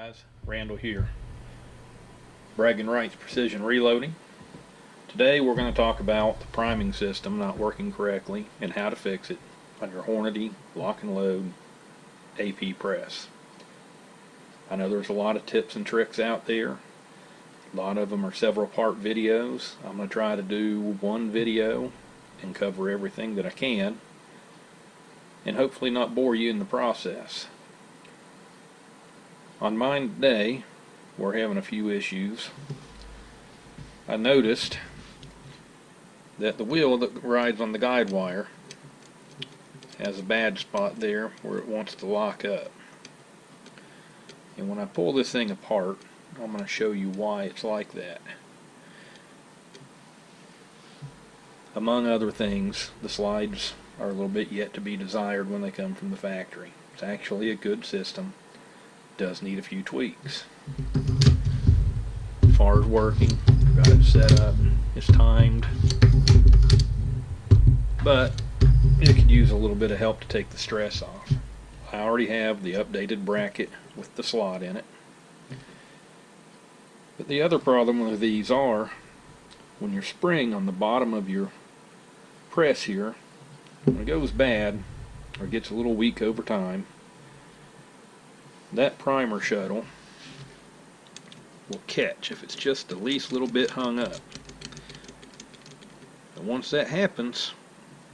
guys, Randall here, Bragging Rights Precision Reloading. Today we're going to talk about the priming system not working correctly and how to fix it on your Hornady lock and load AP press. I know there's a lot of tips and tricks out there. A lot of them are several part videos. I'm going to try to do one video and cover everything that I can and hopefully not bore you in the process. On mine today, we're having a few issues. I noticed that the wheel that rides on the guide wire has a bad spot there where it wants to lock up. And when I pull this thing apart, I'm going to show you why it's like that. Among other things, the slides are a little bit yet to be desired when they come from the factory. It's actually a good system. Does need a few tweaks. As far as working, got it set up, it's timed, but it could use a little bit of help to take the stress off. I already have the updated bracket with the slot in it. But the other problem with these are when your spring on the bottom of your press here, when it goes bad or gets a little weak over time, that primer shuttle will catch if it's just the least little bit hung up. And once that happens,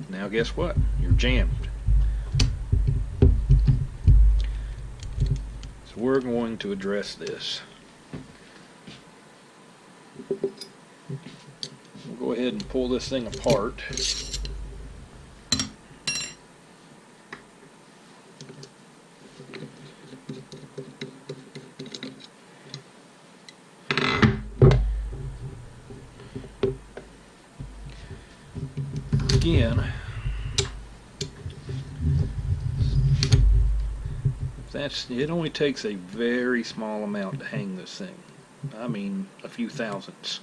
now guess what? You're jammed. So we're going to address this. We'll go ahead and pull this thing apart. Again, it only takes a very small amount to hang this thing. I mean, a few thousandths.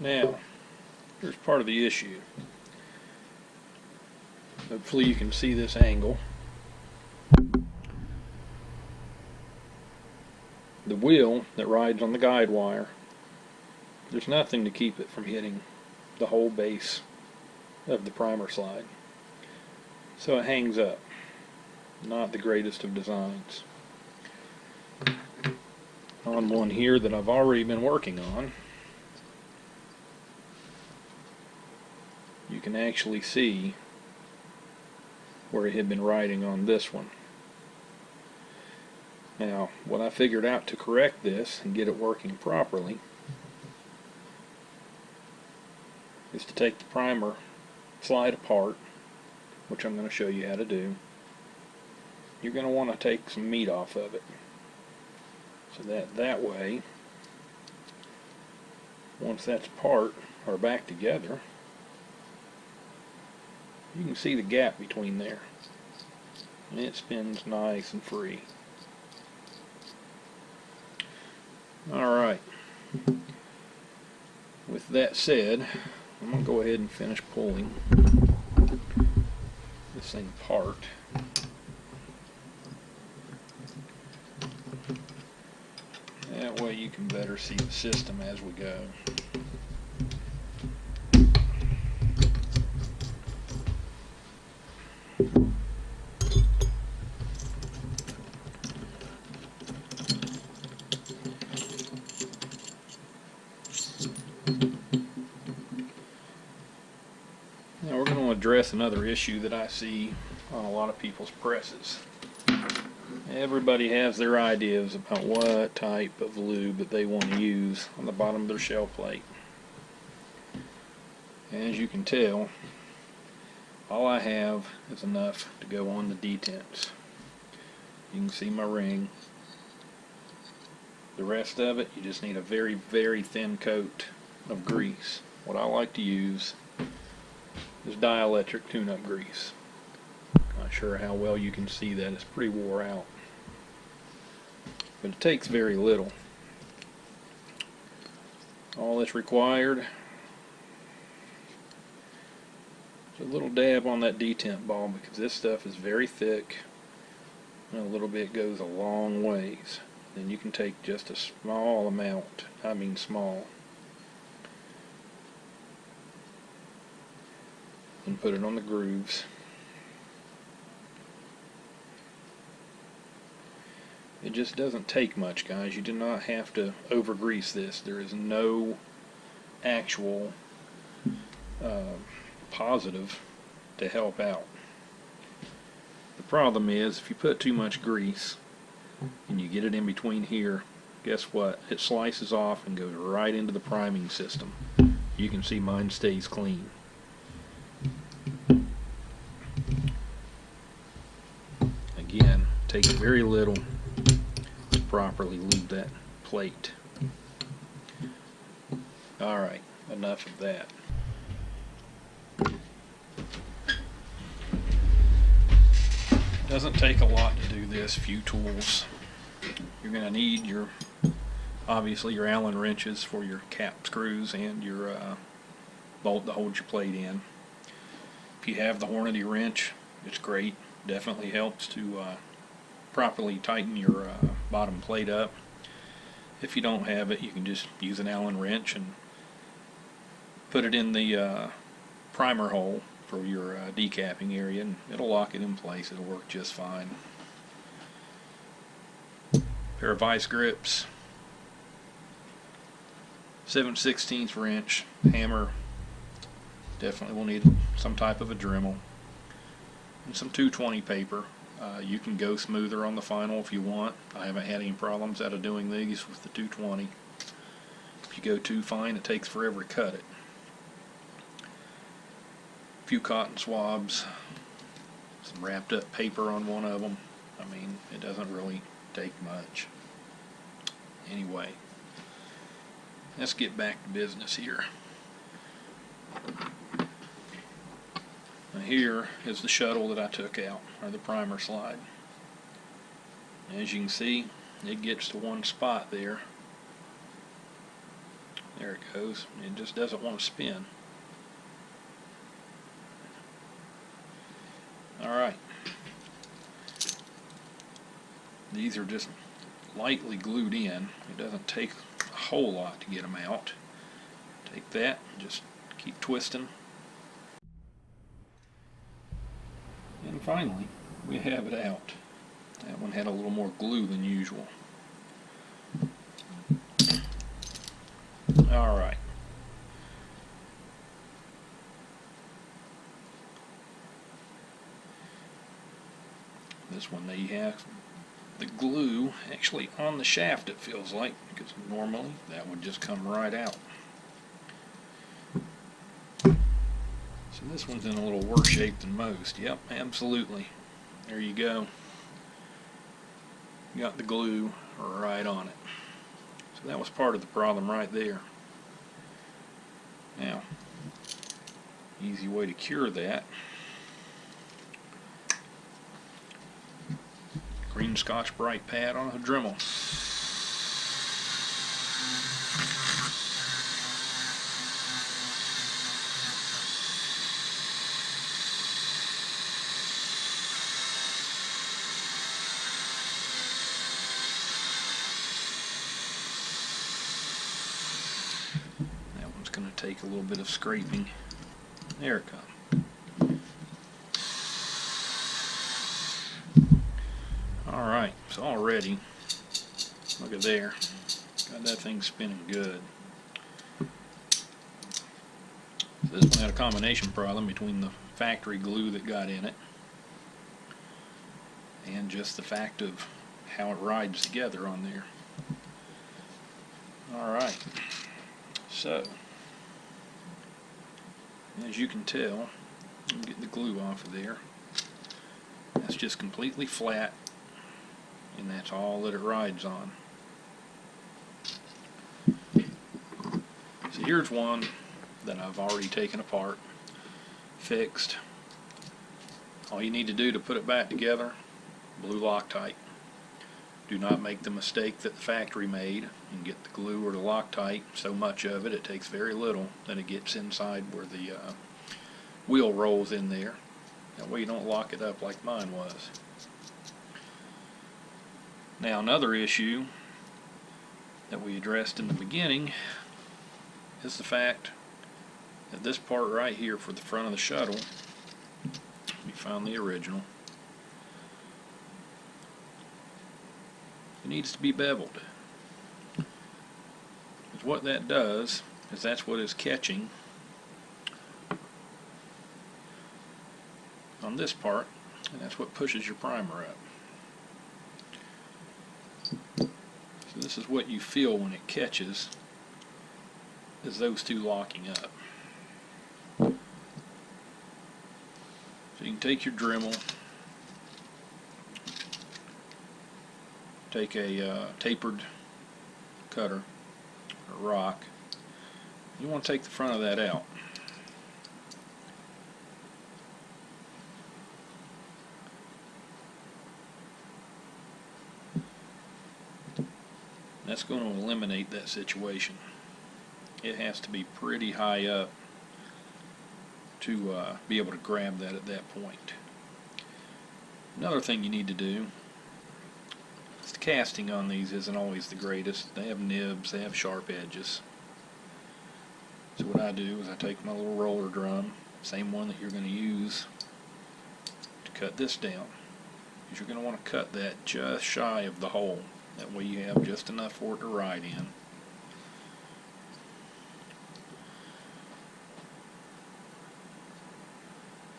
Now, here's part of the issue. Hopefully you can see this angle. The wheel that rides on the guide wire, there's nothing to keep it from hitting the whole base of the primer slide. So it hangs up. Not the greatest of designs. On one here that I've already been working on, you can actually see where it had been riding on this one. Now, what I figured out to correct this and get it working properly is to take the primer slide apart, which I'm going to show you how to do. You're going to want to take some meat off of it, so that way, once that's apart or back together, you can see the gap between there, and it spins nice and free. Alright, with that said, I'm going to go ahead and finish pulling this thing apart. That way you can better see the system as we go. Now we're going to address another issue that I see on a lot of people's presses. Everybody has their ideas about what type of lube that they want to use on the bottom of their shell plate. As you can tell, all I have is enough to go on the detents. You can see my ring. The rest of it, you just need a very, very thin coat of grease. What I like to use is dielectric tune-up grease. Not sure how well you can see that, it's pretty wore out. But it takes very little. All that's required is a little dab on that detent ball, because this stuff is very thick and a little bit goes a long ways. Then you can take just a small amount, I mean small, and put it on the grooves. It just doesn't take much, guys. You do not have to over grease this. There is no actual positive to help out. The problem is, if you put too much grease and you get it in between here, guess what? It slices off and goes right into the priming system. You can see mine stays clean. Again, takes very little to properly lube that plate. Alright, enough of that. Doesn't take a lot to do this, few tools. You're going to need your, obviously your Allen wrenches for your cap screws and your bolt that holds your plate in. If you have the Hornady wrench, it's great. Definitely helps to properly tighten your bottom plate up. If you don't have it, you can just use an Allen wrench and put it in the primer hole for your decapping area, and it'll lock it in place. It'll work just fine. Pair of vice grips, 7/16 wrench, hammer. Definitely will need some type of a Dremel, and some 220 paper. You can go smoother on the final if you want. I haven't had any problems out of doing these with the 220. If you go too fine, it takes forever to cut it. A few cotton swabs, some wrapped up paper on one of them. I mean, it doesn't really take much. Anyway, let's get back to business here. Now here is the shuttle that I took out, or the primer slide. As you can see, it gets to one spot there. There it goes. It just doesn't want to spin. Alright. These are just lightly glued in. It doesn't take a whole lot to get them out. Take that and just keep twisting. And finally, we have it out. That one had a little more glue than usual. Alright. This one, they have the glue actually on the shaft, it feels like, because normally that would just come right out. So this one's in a little worse shape than most. Yep, absolutely. There you go. You got the glue right on it. So that was part of the problem right there. Now, easy way to cure that. Green Scotch Brite pad on a Dremel. That one's going to take a little bit of scraping. There it comes. Alright, so already, look at there, got that thing spinning good. So this one had a combination problem between the factory glue that got in it and just the fact of how it rides together on there. Alright, so as you can tell, let me get the glue off of there. That's just completely flat, and that's all that it rides on. So here's one that I've already taken apart, fixed. All you need to do to put it back together, blue Loctite. Do not make the mistake that the factory made and get the glue or the Loctite, so much of it, it takes very little, that it gets inside where the wheel rolls in there. That way you don't lock it up like mine was. Now another issue that we addressed in the beginning is the fact that this part right here for the front of the shuttle, we found the original, it needs to be beveled. Because what that does is that's what is catching on this part, and that's what pushes your primer up. So this is what you feel when it catches, is those two locking up. So you can take your Dremel, take a tapered cutter or rock. You want to take the front of that out. That's going to eliminate that situation. It has to be pretty high up to be able to grab that at that point. Another thing you need to do is the casting on these isn't always the greatest. They have nibs, they have sharp edges. So what I do is I take my little roller drum, same one that you're going to use to cut this down. Because you're going to want to cut that just shy of the hole. That way you have just enough for it to ride in.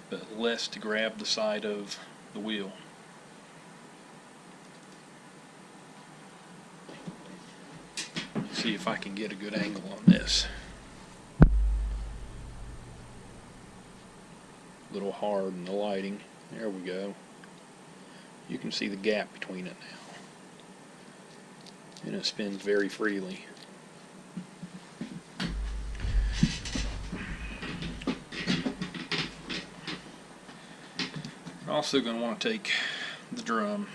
But less to grab the side of the wheel. Let's see if I can get a good angle on this. A little hard in the lighting. There we go. You can see the gap between it now. And it spins very freely. You're also going to want to take the drum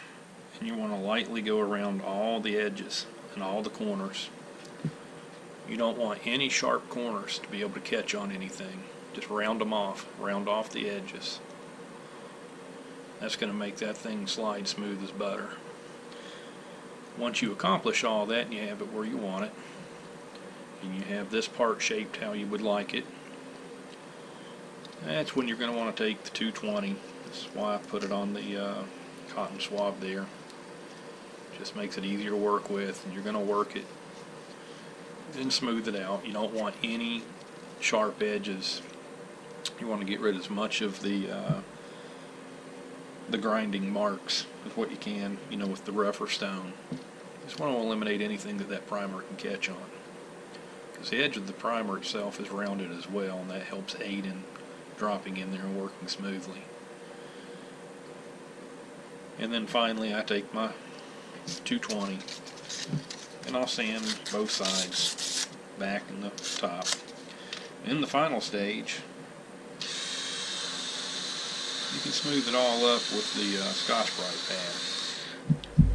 and you want to lightly go around all the edges and all the corners. You don't want any sharp corners to be able to catch on anything. Just round them off, round off the edges. That's going to make that thing slide smooth as butter. Once you accomplish all that and you have it where you want it, and you have this part shaped how you would like it, that's when you're going to want to take the 220. That's why I put it on the cotton swab there. Just makes it easier to work with, and you're going to work it and smooth it out. You don't want any sharp edges. You want to get rid of as much of the grinding marks with what you can, with the rougher stone. Just want to eliminate anything that primer can catch on. Because the edge of the primer itself is rounded as well, and that helps aid in dropping in there and working smoothly. And then finally I take my 220 and I'll sand both sides, back and the top. In the final stage, you can smooth it all up with the Scotch-Brite pad.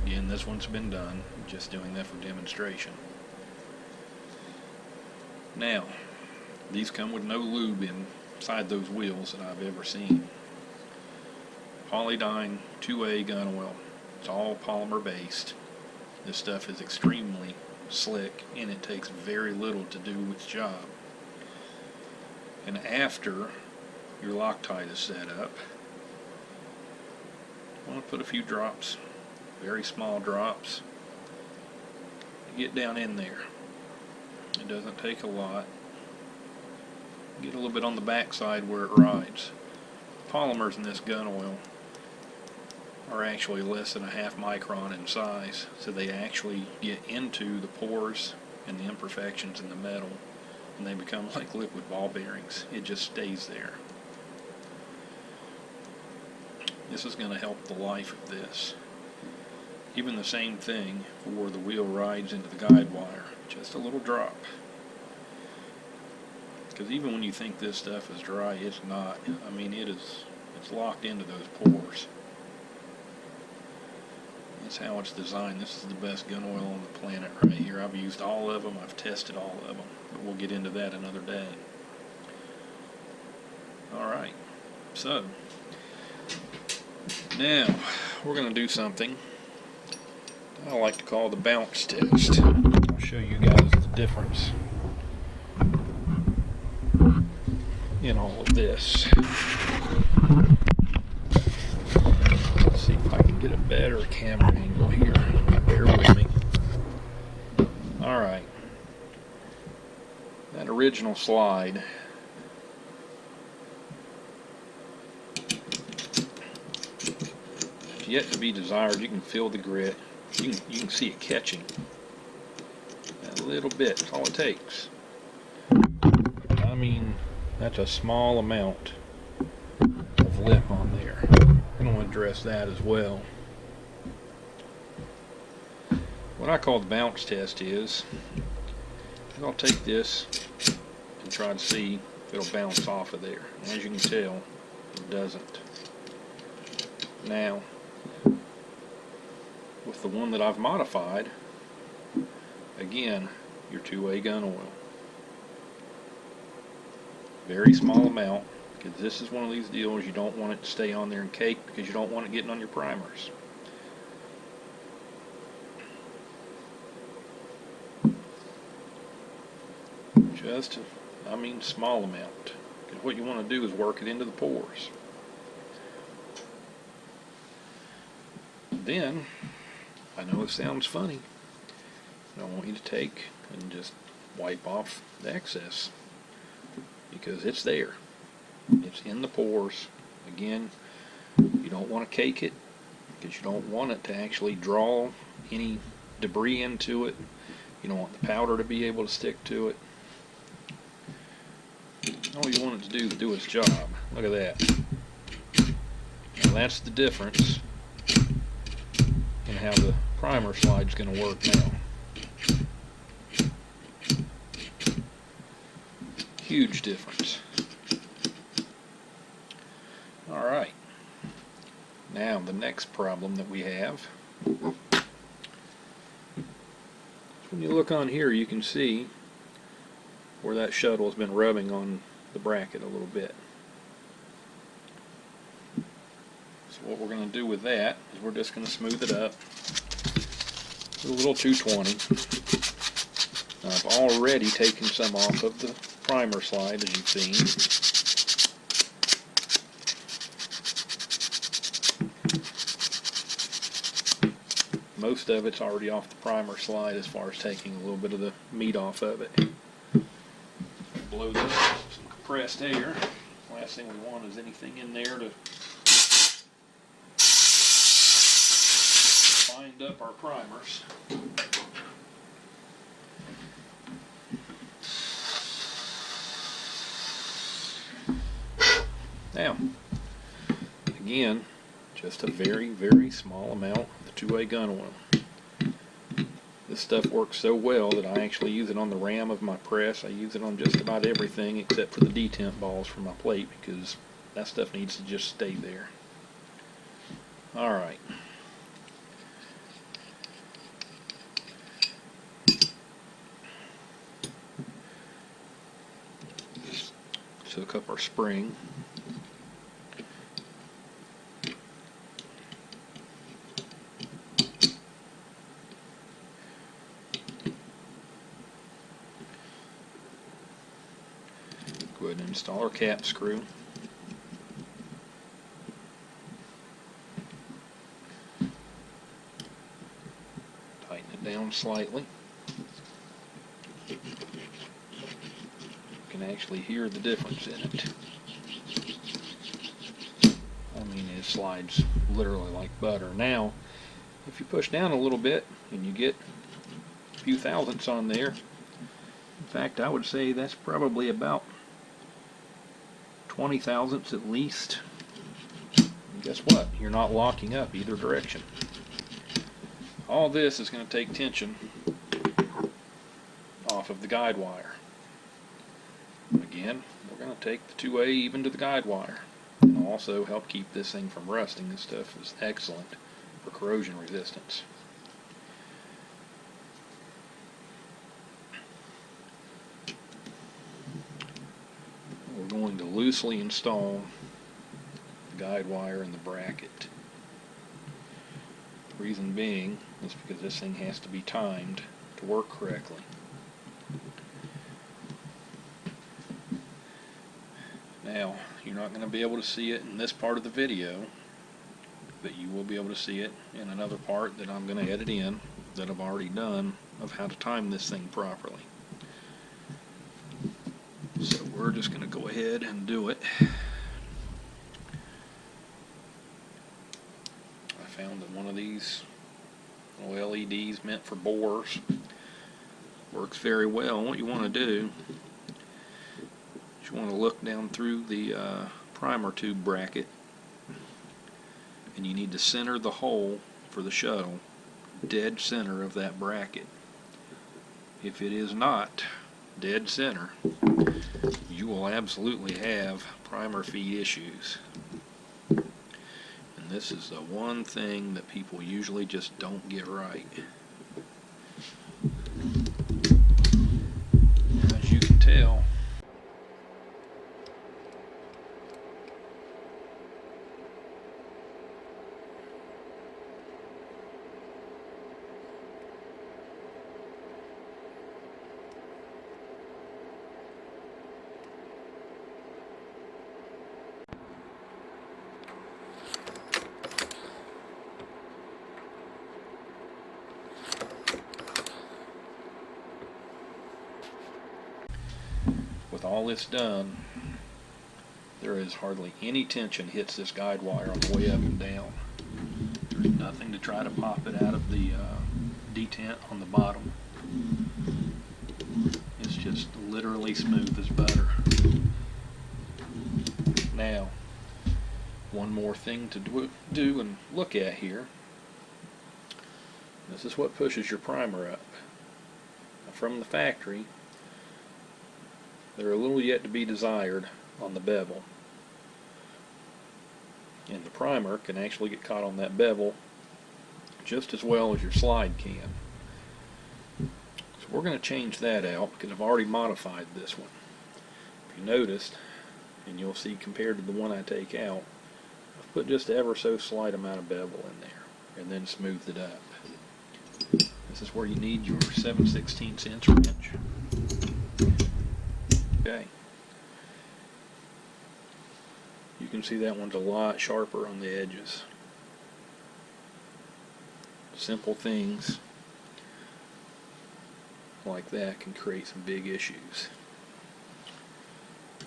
Again, this one's been done, just doing that for demonstration. Now, these come with no lube inside those wheels that I've ever seen. Polydyne 2A gun oil. It's all polymer based. This stuff is extremely slick and it takes very little to do its job. And after your Loctite is set up, I want to put a few drops, very small drops, to get down in there. It doesn't take a lot. Get a little bit on the back side where it rides. Polymers in this gun oil are actually less than a half micron in size, so they actually get into the pores and the imperfections in the metal, and they become like liquid ball bearings. It just stays there. This is going to help the life of this. Even the same thing for the wheel rides into the guide wire. Just a little drop. Because even when you think this stuff is dry, it's not. I mean, it's locked into those pores. That's how it's designed. This is the best gun oil on the planet right here. I've used all of them. I've tested all of them. But we'll get into that another day. Alright. So, now, we're going to do something I like to call the bounce test. I'll show you guys the difference in all of this. Let's see if I can get a better camera angle here. Bear with me. Alright. That original slide is yet to be desired. You can feel the grit. You can see it catching. A little bit. That's all it takes. I mean, that's a small amount of lip on there. I'm going to address that as well. What I call the bounce test is, I'll take this and try to see if it'll bounce off of there. And as you can tell, it doesn't. Now, with the one that I've modified, again, your two-way gun oil. Very small amount, because this is one of these deals you don't want it to stay on there and cake, because you don't want it getting on your primers. Just, I mean, small amount. Because what you want to do is work it into the pores. Then, I know it sounds funny, but I want you to take and just wipe off the excess, because it's there. It's in the pores. Again, you don't want to cake it, because you don't want it to actually draw any debris into it. You don't want the powder to be able to stick to it. All you want it to do is do its job. Look at that. Now that's the difference in how the primer slide is going to work now. Huge difference. Alright. Now the next problem that we have, when you look on here, you can see where that shuttle has been rubbing on the bracket a little bit. So what we're going to do with that is we're just going to smooth it up with a little 220. I've already taken some off of the primer slide, as you've seen. Most of it's already off the primer slide as far as taking a little bit of the meat off of it. Blow this with some compressed air. Last thing we want is anything in there to bind up our primers. Now, again, just a very, very small amount of the two-way gun oil. This stuff works so well that I actually use it on the ram of my press. I use it on just about everything except for the detent balls for my plate, because that stuff needs to just stay there. Alright. Let's hook up our spring. Go ahead and install our cap screw. Tighten it down slightly. You can actually hear the difference in it. I mean, it slides literally like butter. Now, if you push down a little bit and you get a few thousandths on there, in fact, I would say that's probably about 20 thousandths at least. And guess what? You're not locking up either direction. All this is going to take tension off of the guide wire. Again, we're going to take the 2A even to the guide wire, and also help keep this thing from rusting. This stuff is excellent for corrosion resistance. We're going to loosely install the guide wire in the bracket. Reason being is because this thing has to be timed to work correctly. Now, you're not going to be able to see it in this part of the video, but you will be able to see it in another part that I'm going to edit in that I've already done of how to time this thing properly. So we're just going to go ahead and do it. I found that one of these little LEDs meant for bores works very well. What you want to do is you want to look down through the primer tube bracket, and you need to center the hole for the shuttle dead center of that bracket. If it is not dead center, you will absolutely have primer feed issues. And this is the one thing that people usually just don't get right. As you can tell, with all this done, there is hardly any tension hits this guide wire on the way up and down. There's nothing to try to pop it out of the detent on the bottom. It's just literally smooth as butter. Now, one more thing to do and look at here. This is what pushes your primer up. From the factory, they're a little yet to be desired on the bevel. And the primer can actually get caught on that bevel just as well as your slide can. So we're going to change that out because I've already modified this one. If you noticed, and you'll see compared to the one I take out, I've put just ever so slight amount of bevel in there and then smoothed it up. This is where you need your 7/16 inch wrench. Okay. You can see that one's a lot sharper on the edges. Simple things like that can create some big issues.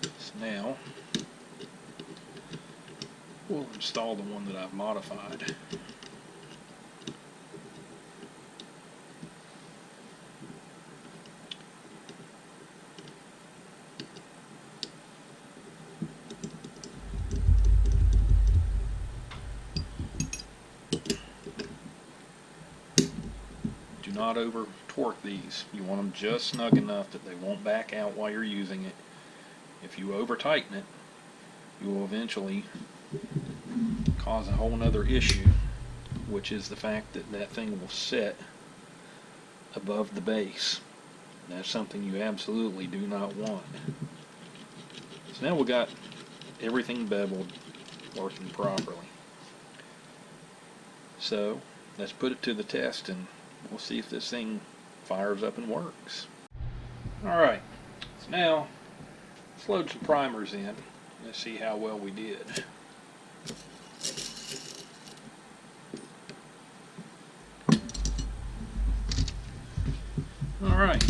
So now we'll install the one that I've modified. Do not over torque these. You want them just snug enough that they won't back out while you're using it. If you over tighten it, you will eventually cause a whole nother issue, which is the fact that that thing will set above the base. That's something you absolutely do not want. So now we've got everything beveled, working properly. So let's put it to the test and we'll see if this thing fires up and works. Alright, so now let's load some primers in. Let's see how well we did. Alright.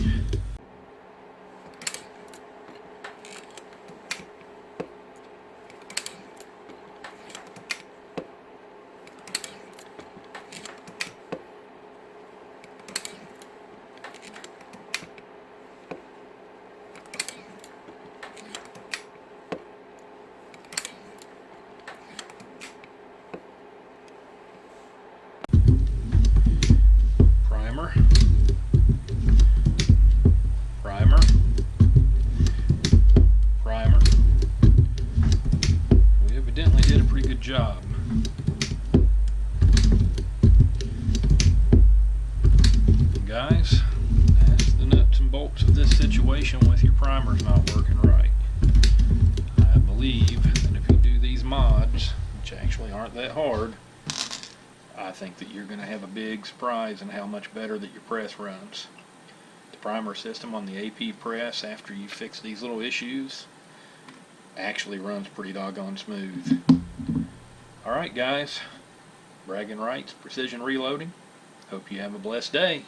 guys, that's the nuts and bolts of this situation with your primers not working right. I believe that if you do these mods, which actually aren't that hard, I think that you're going to have a big surprise in how much better that your press runs. The primer system on the AP press, after you fix these little issues, actually runs pretty doggone smooth. Alright guys, bragging rights, precision reloading. Hope you have a blessed day.